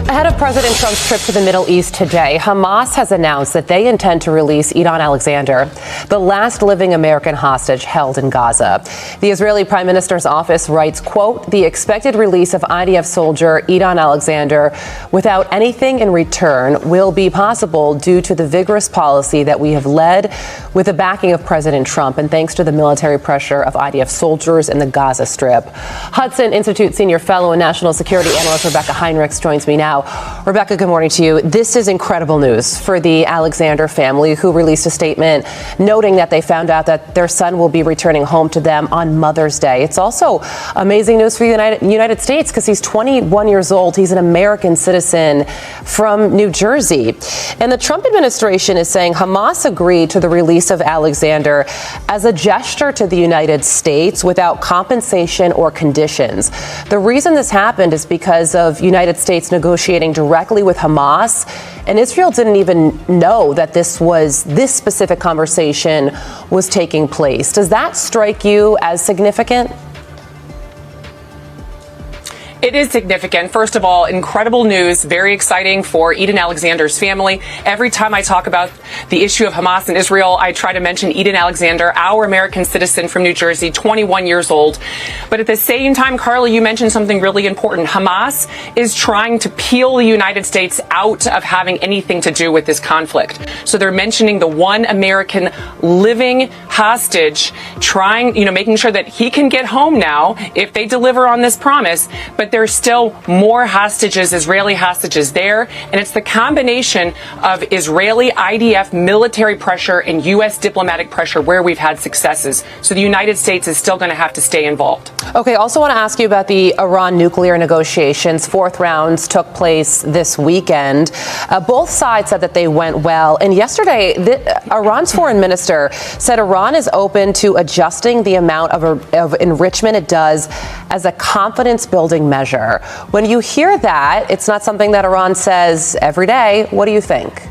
Ahead of President Trump's trip to the Middle East today, Hamas has announced that they intend to release Idan Alexander, the last living American hostage held in Gaza. The Israeli Prime Minister's office writes, quote, the expected release of IDF soldier Idan Alexander without anything in return will be possible due to the vigorous policy that we have led with the backing of President Trump and thanks to the military pressure of IDF soldiers in the Gaza Strip. Hudson Institute senior fellow and national security analyst Rebecca Heinrichs joins me now. Rebecca, good morning to you. This is incredible news for the Alexander family, who released a statement noting that they found out that their son will be returning home to them on Mother's Day. It's also amazing news for the United States because he's 21 years old. He's an American citizen from New Jersey. And the Trump administration is saying Hamas agreed to the release of Alexander as a gesture to the United States without compensation or conditions. The reason this happened is because of United States negotiating directly with Hamas, and Israel didn't even know that this specific conversation was taking place. Does that strike you as significant? It is significant. First of all, incredible news, very exciting for Idan Alexander's family. Every time I talk about the issue of Hamas and Israel, I try to mention Idan Alexander, our American citizen from New Jersey, 21 years old. But at the same time, Carla, you mentioned something really important. Hamas is trying to peel the United States out of having anything to do with this conflict. So they're mentioning the one American living hostage, making sure that he can get home now if they deliver on this promise. But there's still more hostages, Israeli hostages there. And it's the combination of Israeli IDF military pressure and U.S. diplomatic pressure where we've had successes. So the United States is still going to have to stay involved. Okay, also want to ask you about the Iran nuclear negotiations. Fourth rounds took place this weekend. Both sides said that they went well. And yesterday, Iran's foreign minister said Iran is open to adjusting the amount of enrichment it does as a confidence-building measure. When you hear that, it's not something that Iran says every day. What do you think?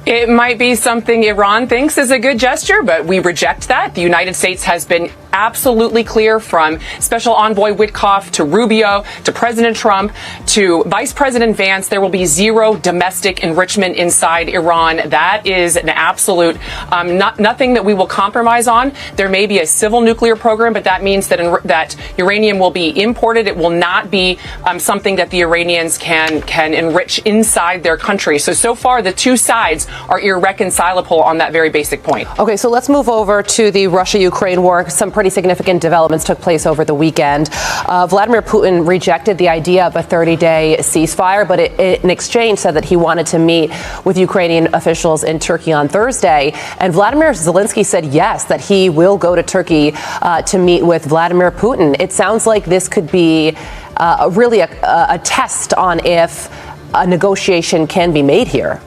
It might be something Iran thinks is a good gesture, but we reject that. The United States has been absolutely clear, from Special Envoy Witkoff to Rubio to President Trump to Vice President Vance, there will be zero domestic enrichment inside Iran. That is an absolute nothing that we will compromise on. There may be a civil nuclear program, but that means that uranium will be imported. It will not be something that the Iranians can enrich inside their country. So far, the two sides are irreconcilable on that very basic point. Okay, so let's move over to the Russia-Ukraine war. Some pretty significant developments took place over the weekend. Vladimir Putin rejected the idea of a 30-day ceasefire, but in exchange said that he wanted to meet with Ukrainian officials in Turkey on Thursday. And Vladimir Zelensky said yes, that he will go to Turkey to meet with Vladimir Putin. It sounds like this could be really a test on if a negotiation can be made here.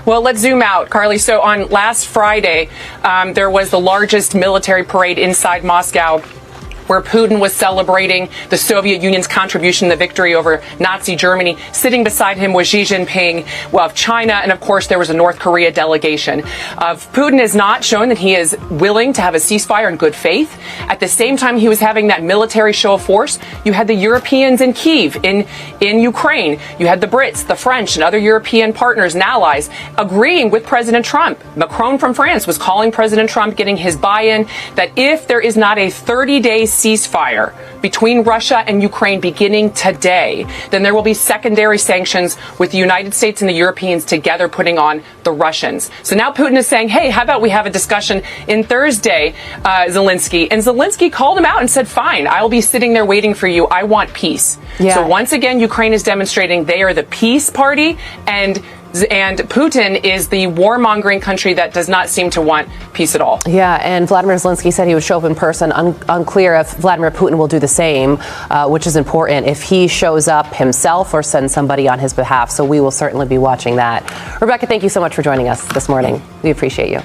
Well, let's zoom out, Carly. So on last Friday, there was the largest military parade inside Moscow, where Putin was celebrating the Soviet Union's contribution to the victory over Nazi Germany. Sitting beside him was Xi Jinping of China, and of course there was a North Korea delegation. Putin has not shown that he is willing to have a ceasefire in good faith. At the same time he was having that military show of force, you had the Europeans in Kyiv, in Ukraine. You had the Brits, the French, and other European partners and allies agreeing with President Trump. Macron from France was calling President Trump, getting his buy-in, that if there is not a 30-day ceasefire between Russia and Ukraine beginning today, then there will be secondary sanctions with the United States and the Europeans together putting on the Russians. So now Putin is saying, hey, how about we have a discussion in Thursday, Zelensky? And Zelensky called him out and said, fine, I'll be sitting there waiting for you. I want peace. Yeah. So once again, Ukraine is demonstrating they are the peace party, and Putin is the warmongering country that does not seem to want peace at all. Yeah, and Vladimir Zelensky said he would show up in person. Unclear if Vladimir Putin will do the same, which is important, if he shows up himself or sends somebody on his behalf. So we will certainly be watching that. Rebecca, thank you so much for joining us this morning. We appreciate you.